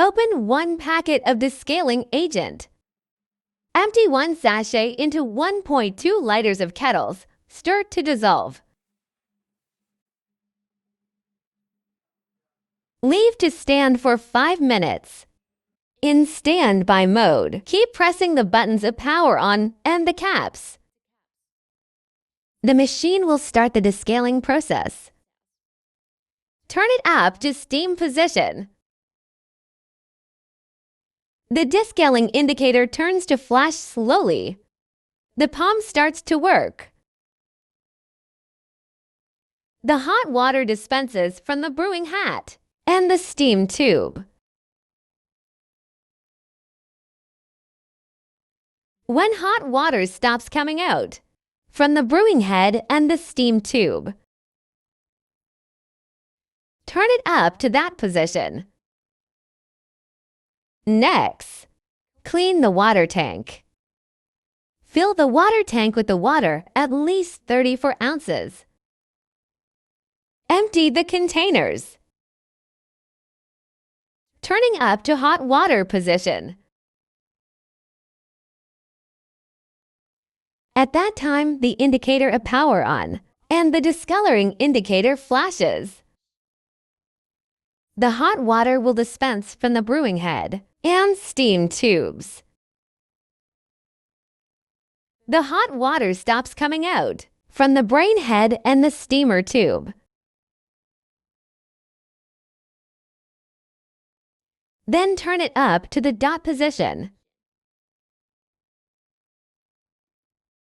Open 1 packet of descaling agent. Empty 1 sachet into 1.2 liters of kettles. Stir to dissolve. Leave to stand for 5 minutes. In standby mode, keep pressing the buttons of power on and the caps. The machine will start the descaling process. Turn it up to steam position. The descaling indicator turns to flash slowly. The pump starts to work. The hot water dispenses from the brewing hat and the steam tube. When hot water stops coming out from the brewing head and the steam tube, turn it up to that position. Next, clean the water tank. Fill the water tank with the water at least 34 ounces. Empty the containers. Turning up to hot water position. At that time, the indicator of power on and the discoloring indicator flashes. The hot water will dispense from the brewing head and steam tubes. The hot water stops coming out from the brain head and the steamer tube. Then turn it up to the dot position.